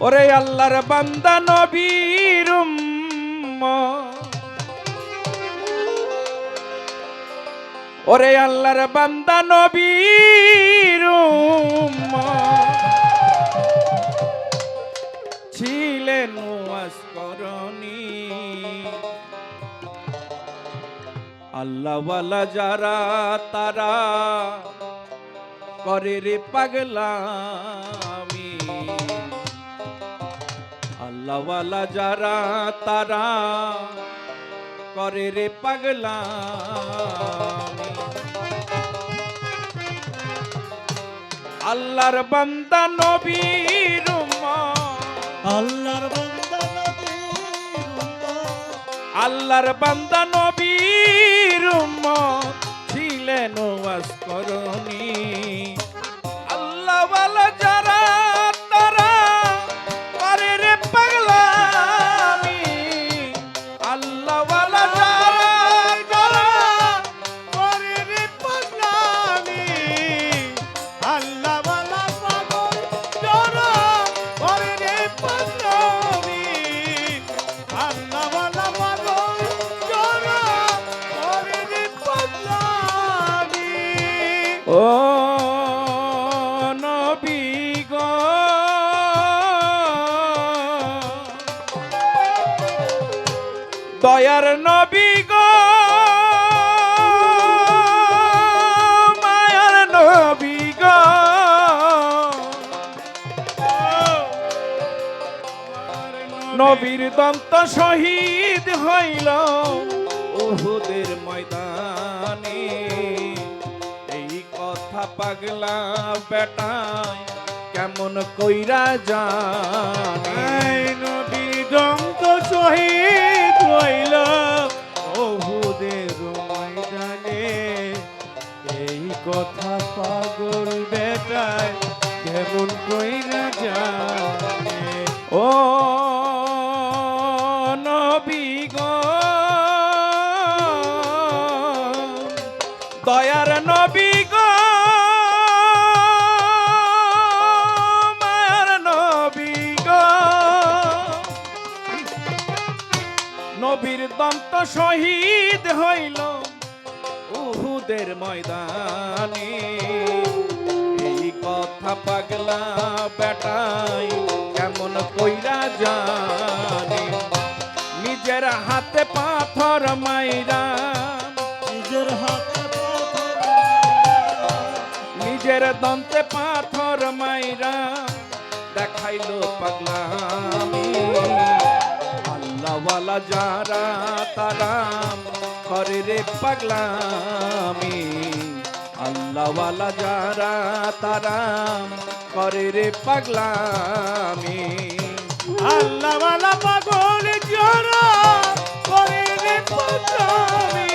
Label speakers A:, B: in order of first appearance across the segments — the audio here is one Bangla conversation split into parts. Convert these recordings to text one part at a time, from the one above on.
A: ওরে আল্লাহর বান্দা নবীর উম্মত, ওরে আল্লাহর বান্দা নবীর উম্মত ছিলেন ওয়াজ করনি। আল্লাহওয়ালা যারা তারা করে রে পাগলামি, আল্লাহওয়ালা যারা তারা করে রে পাগলামি। আল্লাহর বান্দা নবীর উম্মত,
B: আল্লাহর বান্দা নবীর উম্মত,
A: আল্লাহর বান্দা নবীর উম্মত ছিলেন ওয়াজ করনি। আল্লাহওয়ালা যারা তারা করে রে পাগলামি, আল্লাহওয়ালা যারা তারা
B: করে রে পাগলামি, আল্লাহওয়ালা পাগল যারা করে রে পাগলামি, আল্লাহওয়ালা পাগল যারা করে রে পাগলামি।
A: ও নবী গো, দয়ার নবী গো, মায়ার নবী গো, নবীর দন্ত শহীদ হইল উহুদের ময়দানে। এই কথা পাগলা বেটায় কেমন কইরা জানে।
B: এই নবীর দন্ত শহীদ হইল উহুদের ময়দানে, এই কথা পাগল বেটায় কেমন কইরা জানে।
A: ও নবী গো, দয়ার নবী গো, মায়ার নবী গো, নবীর দন্ত শহীদ হইল উহুদের ময়দানে। এই কথা পাগলা বেটাই কেমন কইরা জানে। নিজের হাতে পাথর মাইরা,
B: নিজের হাতে
A: নিজের দন্তে পাথর মাইরা দেখাইলো পাগলামি। আল্লাহওয়ালা যারা তারা করে রে পাগলামি, আল্লাহওয়ালা যারা তারা করে রে পাগলামি।
B: আল্লাহওয়ালা পাগল যারা করে রে পাগলামি,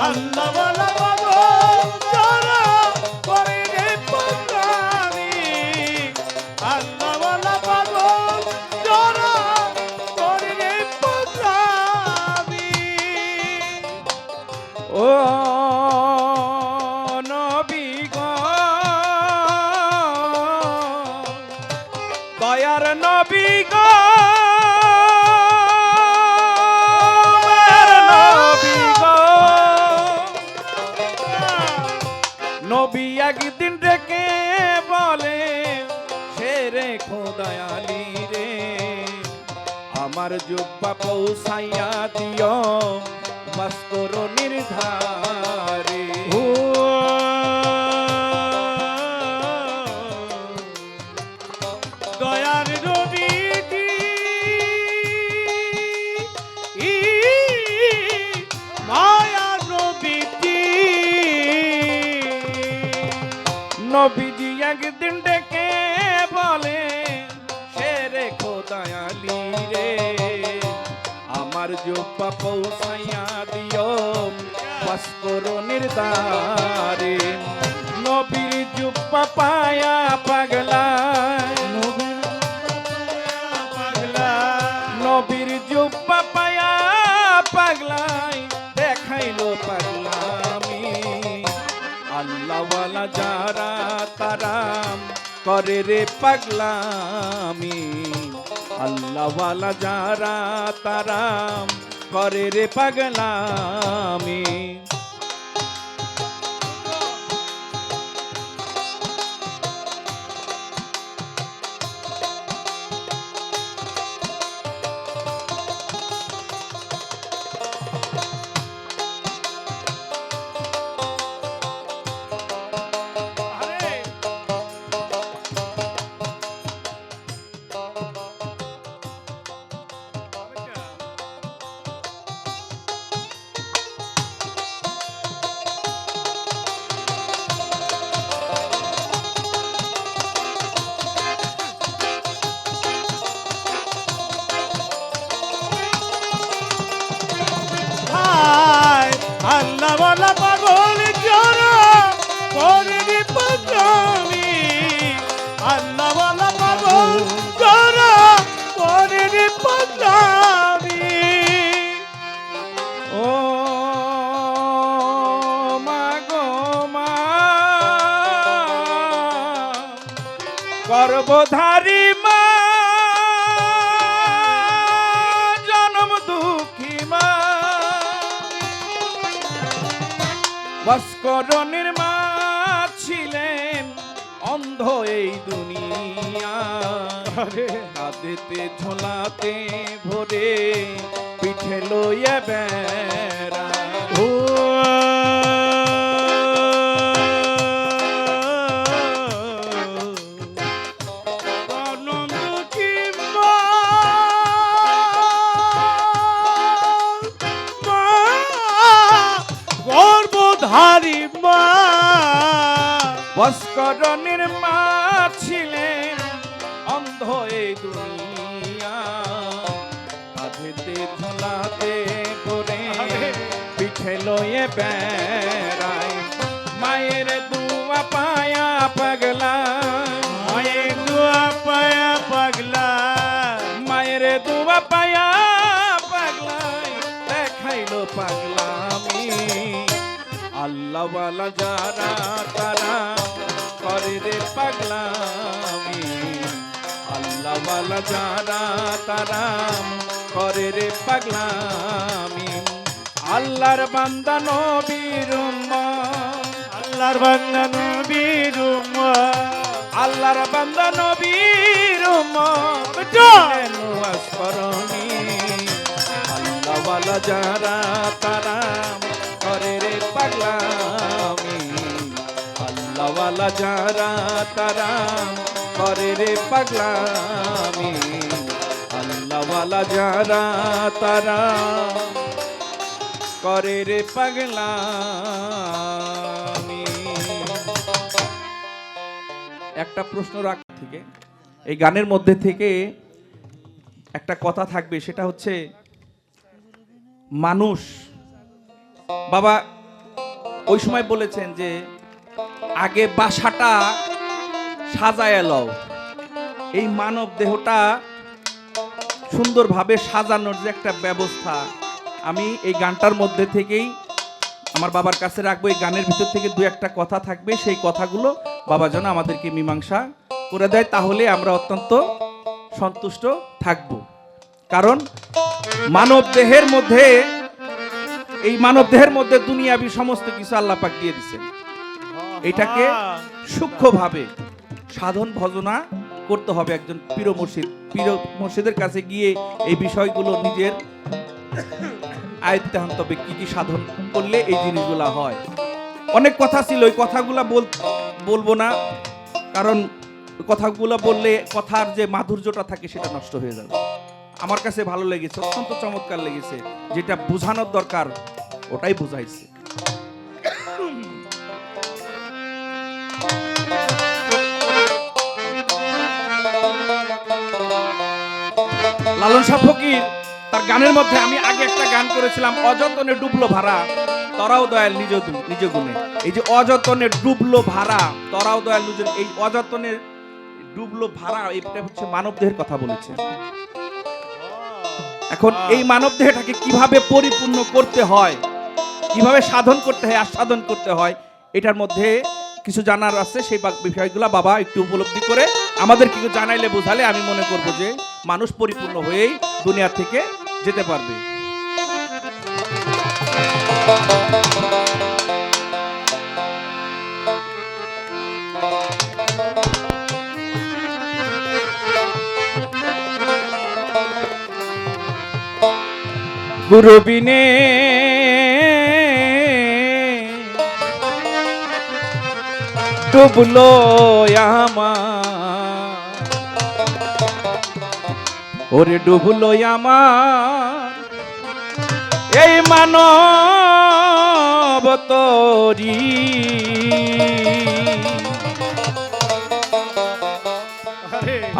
B: আল্লাহওয়ালা পাগল যারা করে রে পাগলামি, আল্লাহওয়ালা পাগল যারা করে রে পাগলামি।
A: ও নবী গো, দয়ার নবী গো, মায়ার নবী গো, নবী একদিন ডেকে বলে সে রে খোদায়ালি রে, আমার জুব্বা পৌঁছাইয়া দিও মাস্কর নির্ধারে।
B: দয়ার নবীজি মায়া নবীজি,
A: নবীজি একদিন ডেকে বলে সে রে খোদায়ালি রে, আমার জুব্বা পৌঁছাইয়া দিও মাস্কর নির্ধারে। নবীর জুব্বা পায়া পাগলা, নবীর জুব্বা পায়া পাগলাই দেখাইলো পাগলামি। আল্লাহওয়ালা যারা তারা করে রে পাগলামি, আল্লাহওয়ালা যারা তারা করে রে পাগলামি।
B: আল্লাহ বলা পাগল যারা করে রে পাগলামি। আল্লাহ বলা পাগল যারা করে রে পাগলামি।
A: ও মা গো মা, গর্ভধারী মা, জনম দুঃখী মা, ভাস্করণের মা ছিলেন অন্ধ এই দুনিয়া। কাঁদেতে ঝোলাতে ভরে পিঠে লইয়া বেড়া।
B: ও আনন্দ কি মা, মা গর্ভধারী মা।
A: ভাস্করণের মা ছিলেন অন্ধ এই দুনিয়া। কাঁধেতে ঝোলাতে করে পিঠে লয়ে বেড়ায়। মায়ের দুয়া পায়া পাগলা,
B: মায়ের দোয়া পায়া পাগলা।
A: মায়ের দুয়া পায়া পাগলাই দেখাইলো পাগলামি। আল্লাহওয়ালা যারা তারা করে রে পাগলামি। আল্লাহওয়ালা যারা তারা করে রে পাগলামি। আল্লাহর বান্দা নবীর উম্মত,
B: আল্লাহর বান্দা নবীর উম্মত।
A: আল্লাহর বান্দা নবীর উম্মত আসপরণী। আল্লাহওয়ালা যারা তারা করে রে পাগলামি। আল্লাহওয়ালা যারা তারা করে রে পাগলামি। আল্লাহওয়ালা যারা তারা করে রে পাগলামি। একটা প্রশ্ন রাখ থেকে এই গানের মধ্যে থেকে একটা কথা থাকবে, সেটা হচ্ছে মানুষ। বাবা ওই সময় বলেছেন যে আগে বাসাটা সাজায় লও, এই মানব দেহটা সুন্দরভাবে সাজানোর যে একটা ব্যবস্থা, আমি এই গানটার মধ্যে থেকেই আমার বাবার কাছে রাখবো। এই গানের ভিতর থেকে দু একটা কথা থাকবে, সেই কথাগুলো বাবা যেন আমাদেরকে মীমাংসা করে দেয়, তাহলে আমরা অত্যন্ত সন্তুষ্ট থাকব। কারণ মানব দেহের মধ্যে, এই মানব দেহের মধ্যে দুনিয়াবি সমস্ত কিছু আল্লাহ পাক দিয়ে দিয়েছেন। এটাকে সূক্ষ্মভাবে সাধন ভজনা করতে হবে। একজন পীর মুর্শিদের কাছে গিয়ে এই বিষয়গুলো নিজের আয়ত্তে আনতে হবে, কি কি সাধন করলে এই জিনিসগুলা হয়। অনেক কথা ছিল, ওই কথাগুলা বলবো না, কারণ কথাগুলো বললে কথার যে মাধুর্যটা থাকে সেটা নষ্ট হয়ে যাবে। আমার কাছে ভালো লেগেছে, অত্যন্ত চমৎকার লেগেছে। যেটা বোঝানোর দরকার ওটাই বুঝাইছে। লালন শাহ ফকির তার গানের মধ্যে, আমি আগে একটা গান করেছিলাম, অযতনে ডুবলো ভাড়া তরাও দয়াল নিজ গুণে। এই যে অযতনে ডুবলো ভাড়া তরাও দয়াল নিজ, এই অযতনে ডুবলো ভাড়া, এটা হচ্ছে মানব দেহের কথা বলেছে। এখন এই মানব দেহটাকে কিভাবে পরিপূর্ণ করতে হয়, কিভাবে সাধন করতে হয়, আস্বাদন করতে হয়, এটার মধ্যে কিছু জানার আছে। সেই বিষয়গুলো বাবা একটু উপলব্ধি করে আমাদের কিছু জানাইলে বোঝালে আমি মনে করব যে মানুষ পরিপূর্ণ হয়েই দুনিয়া থেকে যেতে পারবে। গুরু বিনে ডুবলো আমার, ওরে ডুবলো আমার এই মানব তরি।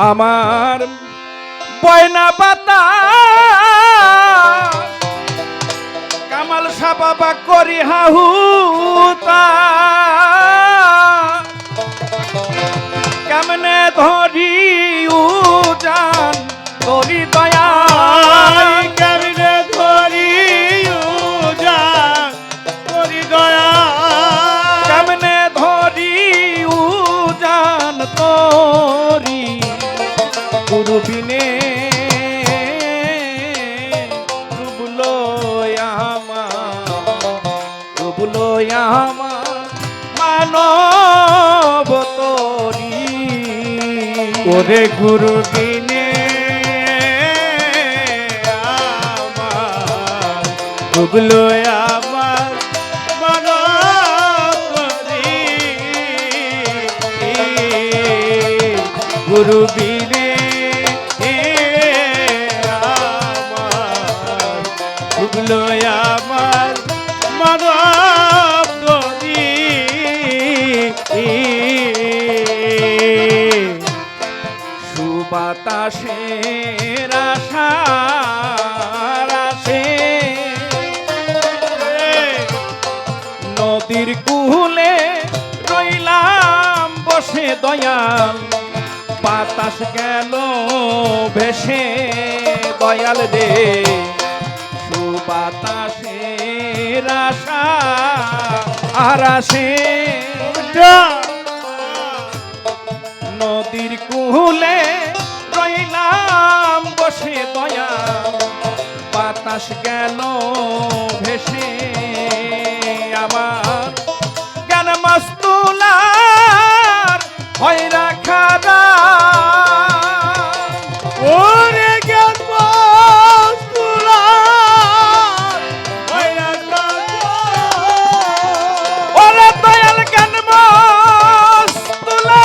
A: আমার বয়না পাতা কামাল সাবাবা করি হাহুতা, কেমনে ধরি উজান করি দয়া,
B: কেমনে ধরি উজান করি দয়া,
A: কেমনে ধরি উজান করি গুরু বিনে ডুবলো আমার, ডুবলো আমার মানব তরি।
B: ওরে গুরু বিনে আমার ডুবলো আমার মানব তরি। গুরু বিনে আমার ডুবলো আমার মানব তরি।
A: সুবাতাসের আশার আসে নদীর কুলে রইলাম বসে দয়াল, বাতাস গেল ভেসে দয়াল রে। সুবাতাসের আশা আর আসে নদীর কুলে রইলাম বসে দয়াল, বাতাস গেল ভেসে আমার জ্ঞান মাস্তুলার হয় রাখা।
B: ওরে জ্ঞান মাস্তুলার হয় রাখা,
A: ওরে দয়াল জ্ঞান মাস্তুলার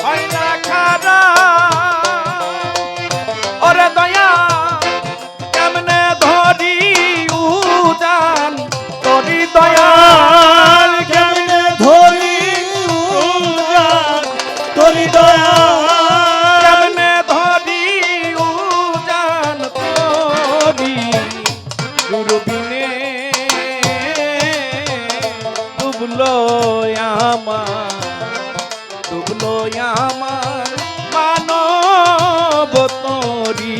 A: হয় রাখা। ওরে দয়া কেমনে ধরি উজান করি দয়াল,
B: কেমনে ধরি উজান করি দয়া,
A: কেমনে ধরি উজান করি গুরু বিনে ডুবলো আমার, ডুবলো আমার মানব তরি।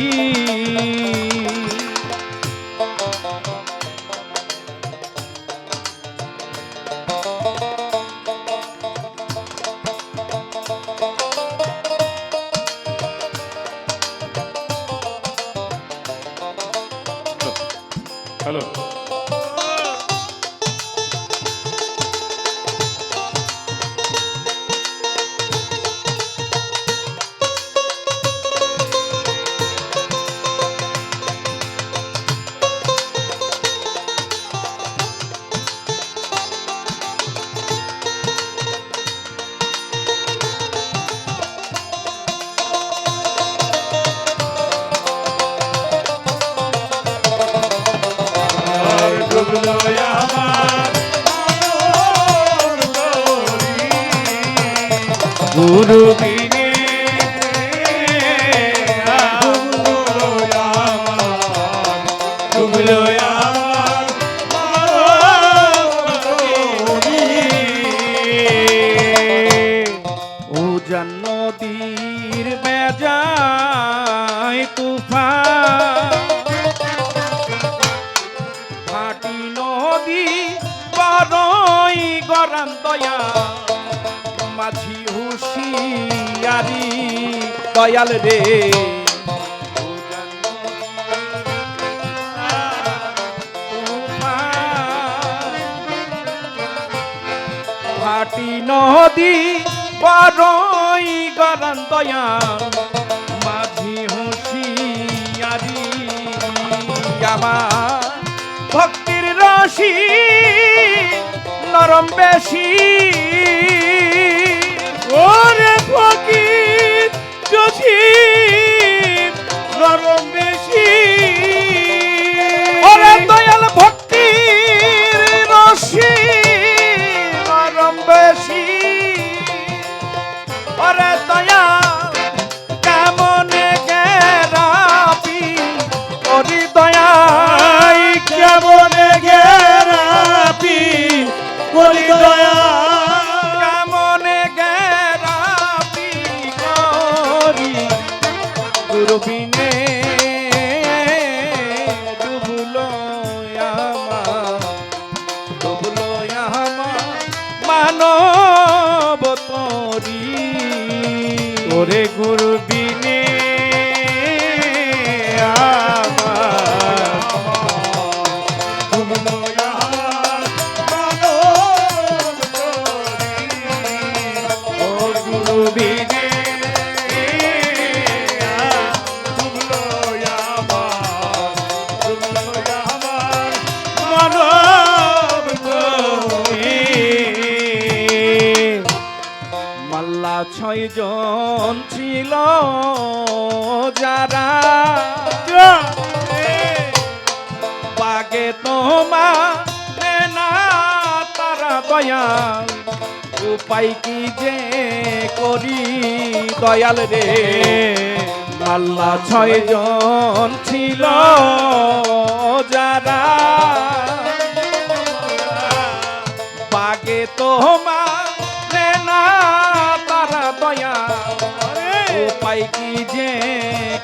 B: হ্যালো ডুবলো আমার মানব তরি। গুরু বিনে ডুবলো আমার, ডুবলো আমার মানব তরি।
A: উজান নদীর বেজায় তুফান, ভাটি নদী বড়ই গরাম দয়া, মাঝি হুঁশিয়ারি দয়াল রে ভাটি নদী বড়ই গরম দয়াল মাঝি হুঁশিয়ারি আমার ভক্তির রশি নরম বেশি
B: ওরে ফকির যদি নরম বেশি
A: ওরে দয়াল ভক্তির রশি নরম বেশি ওরে দয়াল কেমনে গেরাপি করি দয়াল
B: কেমনে গেরাপি করি দয়া
A: কেমনে গেরাপি করি গুরুবিনে ডুবলো আমার মানব তরি
B: ওরে গুরু বিনে আমার ডুবলো আমার মানব তরি। ও গুরু বিনে ডুবলো আমার মানব তরি।
A: মাল্লা 6 জন ছিল যারা বাগে তোমার না তারা দয়াল উপায় কি যে করি দয়াল রে মাল্লা 6 জন ছিল যারা বাগে তোমার না তারা দয়াল উপায় কি যে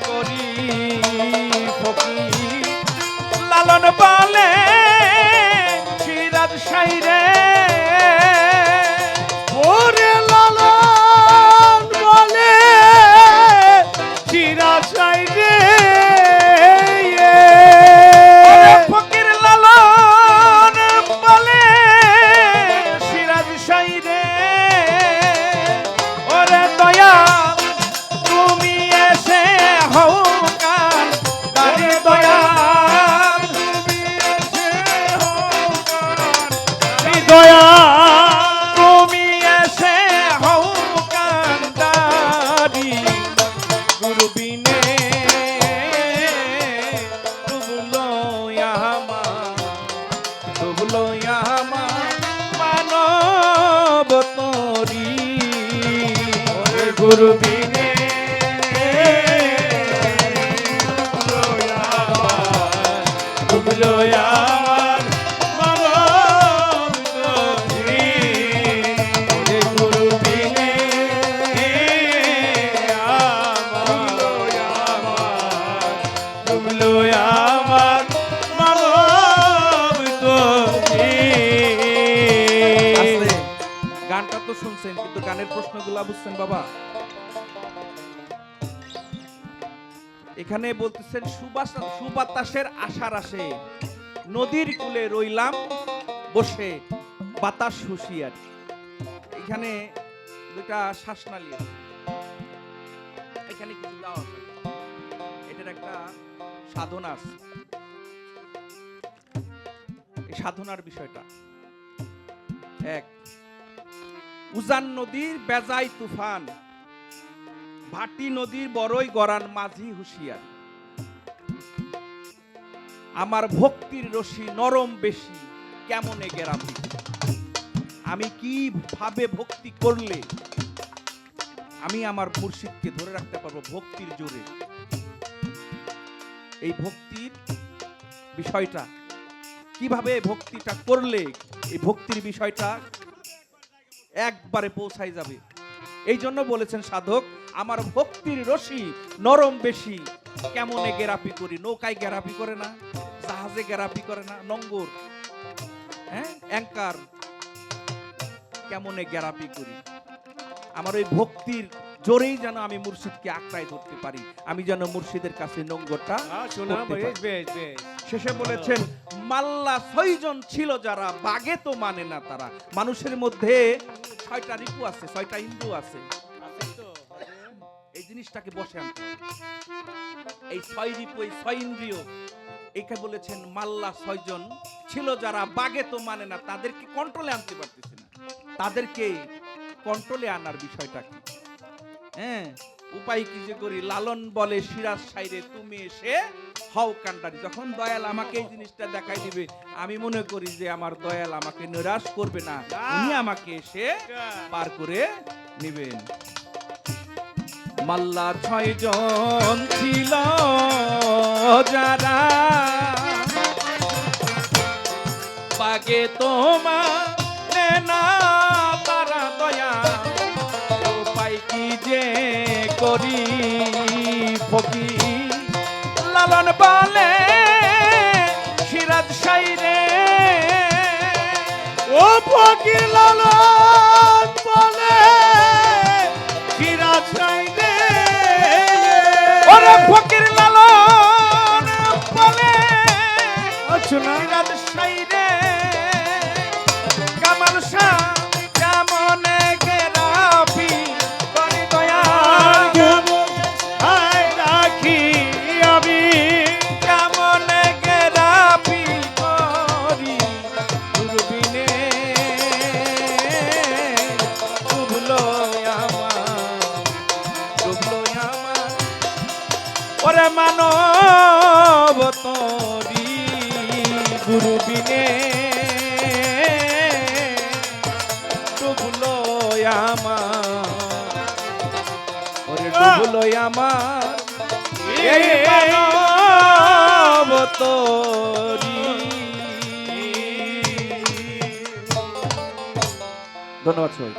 A: করি ফকির লালন বলে সিরাজ সাইরে
B: ওরে লালন বলে চিরা সাইডে
A: ওরে ফকির লালন বলে সিরাজ সাইরে ওরে দয়াল তুমি এসে হও কান দাঁড়ি দয়াল
B: দয়া
A: তুমি এসে হও কান্দারি গুরুবিনে ডুবলো আমার মানব তরি
B: গুরু বিনে ডুবলো আমার মানব তরি। গুরু বিনে ডুবলো আমার মানব তরি।
A: আস্তে, গানটা তো শুনছেন কিন্তু গানের প্রশ্নগুলো বুঝছেন বাবা এখানে বলতেছেন সুবাতাসের আশার আসে নদীর কূলে রইলাম বসে বাতাস হুঁশিয়ার এখানে দুইটা শ্বাসনালী আছে এখানে কিছু দেওয়া আছে এটার একটা সাধনা আছে এই সাধনার বিষয়টা এক উজান নদীর বেজাই তুফান ভাটি নদীর বড়ই গরান মাঝি হুঁশিয়ার আমার ভক্তির রশি নরম বেশি কেমনে গেরাপি আমি কি ভাবে ভক্তি করলে আমি আমার মুর্শিদকে ধরে রাখতে পারবো ভক্তির জোরে এই ভক্তির বিষয়টা কিভাবে ভক্তিটা করলে এই ভক্তির বিষয়টা একবারে পৌঁছাই যাবে এই জন্য বলেছেন সাধক আমার ভক্তির রশি নরম বেশি কেমনে গেরাপি করি নৌকায় গেরাপি করে না জাহাজে গেরাপি করে না নঙ্গর হ্যাঁ অ্যাঙ্কার কেমনে গেরাপি করি আমার ওই ভক্তির জোরেই যেন আমি মুর্শিদকে আঁকড়ায় ধরতে পারি, আমি যেন মুর্শিদের কাছে নোঙ্গরটা
B: শোনা
A: করতে
B: বেশ
A: পারি।
B: বেশ বেশ
A: শেষে বলেছেন মাল্লা 6 জন ছিল যারা বাগে তো মানে না তারা। মানুষের মধ্যে 6টা রিপু আছে, 6টা ইন্দ্রিয় আছে, এই জিনিসটাকে বসে আনতে হবে। এই 6 রিপু, এই 6 ইন্দ্রিয়, একে বলেছেন মাল্লা 6 জন ছিল যারা বাগে তো মানে না, তাদেরকে কন্ট্রোলে আনতে পারতেছে না। তাদেরকে কন্ট্রোলে আনার বিষয়টা কি? হ্যাঁ, উপায় কি যে করি? লালন বলে সিরাজ সাইরে তুমি এসে হও কান্ডারি। যখন দয়াল আমাকে এই জিনিসটা দেখাই দিবে, আমি মনে করি যে আমার দয়াল আমাকে নিরাশ করবে না, উনি আমাকে এসে পার করে নেবেন। মাল্লা 6 জন ছিল যারা বাগে তোমারে না তারা দয়া, উপায় কি যে করি ফকির। লালন বলে সিরাজ সাইরে
B: ও ফকির লালন বলে সিরাজ সাইরে,
A: ওরে ফকির লালন বলে
B: শোনা
A: সিরাজ সাইরে কামাল শাহ যেমন গেরাপি করি দয়া,
B: রাখি আমি
A: কেমন গেরাপি করি দূরবীনে ডুবলো আমার ওরে মানব তোরি দূরবীনে ডুবলো আমার, ওরে ডুবলো আমার এই মানব তোরি। ধন্যবাদ সবাই।